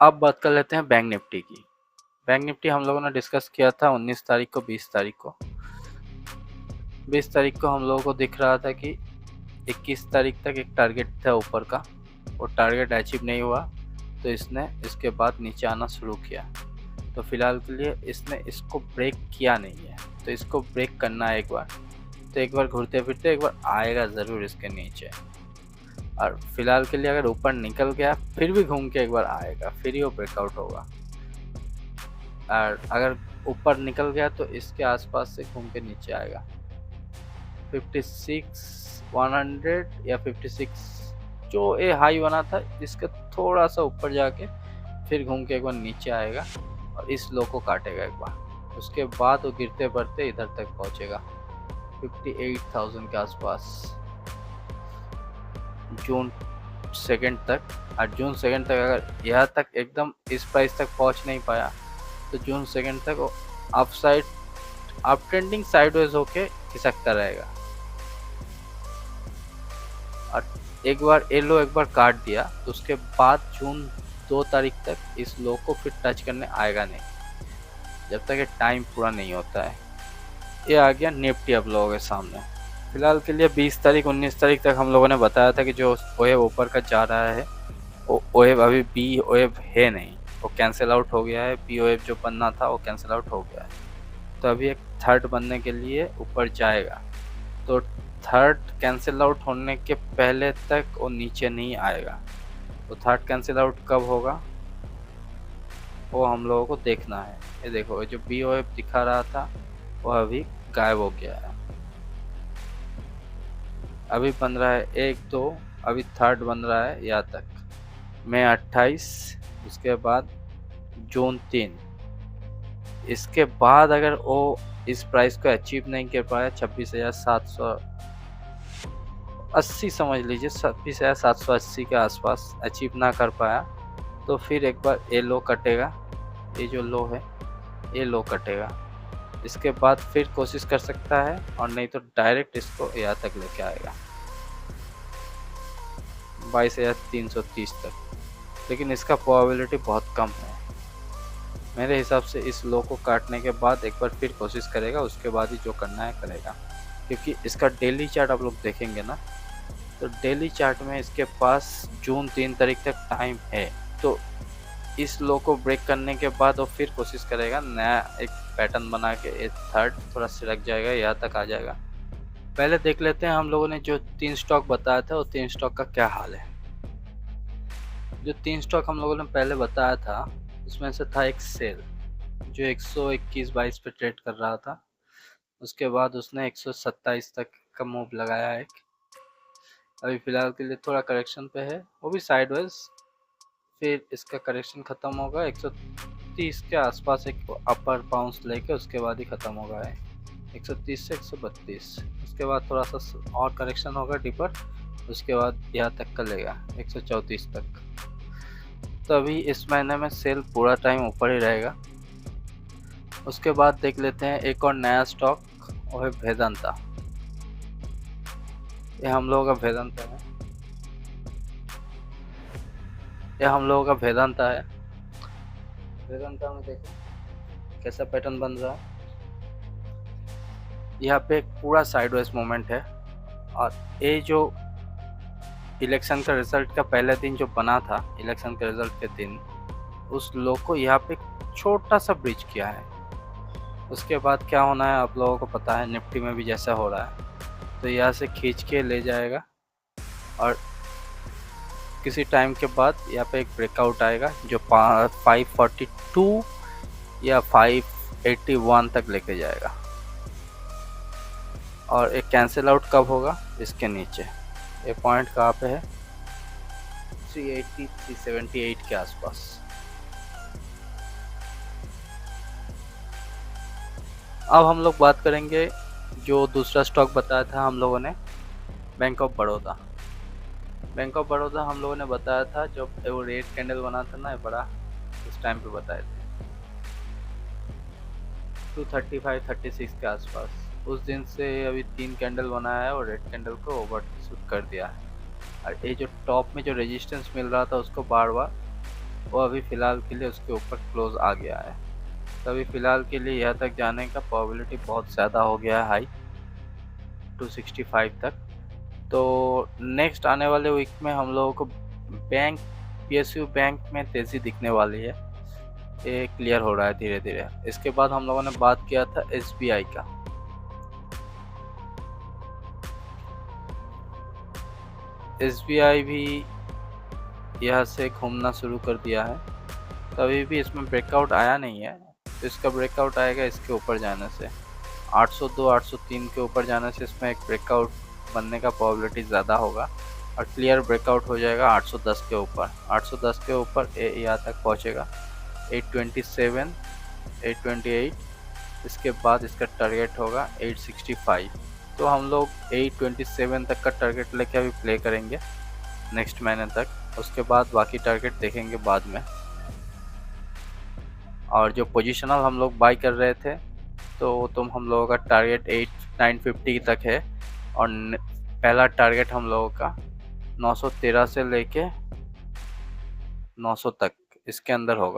अब बात कर लेते हैं बैंक निफ्टी की। बैंक निफ्टी हम लोगों ने डिस्कस किया था 19 तारीख को, 20 तारीख को। 20 तारीख को हम लोगों को दिख रहा था कि 21 तारीख तक एक टारगेट था ऊपर का, वो टारगेट अचीव नहीं हुआ, तो इसने इसके बाद नीचे आना शुरू किया। तो फिलहाल के लिए इसने इसको ब्रेक किया नहीं है, तो इसको ब्रेक करना है एक बार। तो एक बार घूरते फिरते एक बार आएगा ज़रूर इसके नीचे, और फिलहाल के लिए अगर ऊपर निकल गया फिर भी घूम के एक बार आएगा, फिर ही वो ब्रेकआउट होगा। और अगर ऊपर निकल गया तो इसके आसपास से घूम के नीचे आएगा 56,100 या 56 जो ये हाई बना था, इसका थोड़ा सा ऊपर जाके फिर घूम के एक बार नीचे आएगा और इस लो को काटेगा एक बार। उसके बाद वो गिरते बढ़ते इधर तक पहुंचेगा 58,000 के आसपास जून 2 तक। और जून 2 तक अगर यहाँ तक एकदम इस प्राइस तक पहुंच नहीं पाया तो जून 2 तक वो up side up trending sideways होके खिसकता रहेगा। और एक बार ये लो एक बार काट दिया तो उसके बाद जून 2 तारीख तक इस लो को फिर टच करने आएगा नहीं, जब तक ये टाइम पूरा नहीं होता है। ये आ गया निफ्टी आप लोगों के सामने। फिलहाल के लिए 20 तारीख 19 तारीख तक हम लोगों ने बताया था कि जो ओएव ऊपर का जा रहा है, वो ओएव अभी बी ओएव है नहीं, वो कैंसिल आउट हो गया है। बी ओएव जो बनना था वो कैंसिल आउट हो गया है, तो अभी एक थर्ड बनने के लिए ऊपर जाएगा। तो थर्ड कैंसिल आउट होने के पहले तक वो नीचे नहीं आएगा। तो थर्ड कैंसिल आउट कब होगा वो हम लोगों को देखना है। ये देखो, जो बी ओ एफ दिखा रहा था वो अभी गायब हो गया है। अभी बन रहा है 1-2, अभी थर्ड बन रहा है यहाँ तक मई 28, उसके बाद जून 3। इसके बाद अगर वो इस प्राइस को अचीव नहीं कर पाया 26,780 समझ लीजिए, 26,780 के आसपास अचीव ना कर पाया तो फिर एक बार ये लो कटेगा, ये जो लो है ये लो कटेगा। इसके बाद फिर कोशिश कर सकता है, और नहीं तो डायरेक्ट इसको यहाँ तक लेके आएगा 22,330 तक। लेकिन इसका प्रोबेबिलिटी बहुत कम है मेरे हिसाब से। इस लो को काटने के बाद एक बार फिर कोशिश करेगा, उसके बाद ही जो करना है करेगा। क्योंकि इसका डेली चार्ट आप लोग देखेंगे ना, तो डेली चार्ट में इसके पास जून 3 तारीख तक टाइम है। तो इस लो को ब्रेक करने के बाद वो फिर कोशिश करेगा, नया एक पैटर्न बना के एक थर्ड थोड़ा सिरक जाएगा, यहाँ तक आ जाएगा। पहले देख लेते हैं हम लोगों ने जो 3 स्टॉक बताया था वो 3 स्टॉक का क्या हाल है। जो 3 स्टॉक हम लोगों ने पहले बताया था उसमें से था एक सेल जो 121-22 पे ट्रेड कर रहा था। उसके बाद उसने 127 तक का मूव लगाया एक, अभी फिलहाल के लिए थोड़ा करेक्शन पे है, वो भी साइडवेज। फिर इसका करेक्शन ख़त्म होगा 130 के आसपास, एक अपर बाउंस लेके उसके बाद ही ख़त्म होगा है 130 से 132। उसके बाद थोड़ा सा और करेक्शन होगा डीपर, उसके बाद यहाँ तक का लेगा 134 तक। तो अभी इस महीने में सेल पूरा टाइम ऊपर ही रहेगा। उसके बाद देख लेते हैं एक और नया स्टॉक, वो है वेदांता। ये हम लोगों का वेदांता है, ये हम लोगों का वेदांता है। वेदांता में देखो कैसा पैटर्न बन रहा है। यहाँ पे पूरा साइडवेज मूवमेंट है, और ये जो इलेक्शन का रिजल्ट का पहले दिन जो बना था, इलेक्शन के रिजल्ट के दिन, उस लो को यहाँ पे छोटा सा ब्रिज किया है। उसके बाद क्या होना है आप लोगों को पता है, निफ्टी में भी जैसा हो रहा है। तो यहाँ से खींच के ले जाएगा और किसी टाइम के बाद यहाँ पे एक ब्रेकआउट आएगा जो 542 या 581 तक लेके जाएगा। और एक कैंसिल आउट कब होगा इसके नीचे, ये पॉइंट कहाँ पे है 380 378 के आसपास। अब हम लोग बात करेंगे जो दूसरा स्टॉक बताया था हम लोगों ने, bank of Baroda. Bank of Baroda हम लोगों ने बताया था जब वो रेड कैंडल बना था ना बड़ा, उस टाइम पे बताए थे 235-36 के आसपास। उस दिन से अभी 3 कैंडल बनाया है और रेड कैंडल को ओवरशूट कर दिया है। और ये जो टॉप में जो रेजिस्टेंस मिल रहा था उसको बार बार वो अभी फ़िलहाल के लिए उसके ऊपर क्लोज़ आ गया है। तो अभी फ़िलहाल के लिए यहाँ तक जाने का प्रोबेबिलिटी बहुत ज़्यादा हो गया है, हाई 265 तक। तो नेक्स्ट आने वाले वीक में हम लोगों को बैंक पीएसयू बैंक में तेज़ी दिखने वाली है। ये क्लियर हो रहा है धीरे-धीरे। इसके बाद हम लोगों ने बात किया था एसबीआई का। एसबीआई भी यहाँ से घूमना शुरू कर दिया है। तो अभी भी इसमें ब्रेकआउट आया नहीं है। तो इसका ब्रेकआउट आएगा इसके ऊपर जाने से। 802 803 के ऊपर जाने से इसमें एक ब्रेकआउट बनने का प्रोबेबिलिटी ज़्यादा होगा और क्लियर ब्रेकआउट हो जाएगा 810 के ऊपर। 810 के ऊपर यहाँ तक पहुँचेगा 827 828। इसके बाद इसका टारगेट होगा 865। तो हम लोग 827 तक का टारगेट लेके अभी प्ले करेंगे नेक्स्ट महीने तक। उसके बाद बाकी टारगेट देखेंगे बाद में। और जो पोजिशनल हम लोग बाई कर रहे थे तो तुम हम लोगों का टारगेट 8950 तक है और पहला टारगेट हम लोगों का 913 से लेके 900 तक इसके अंदर होगा।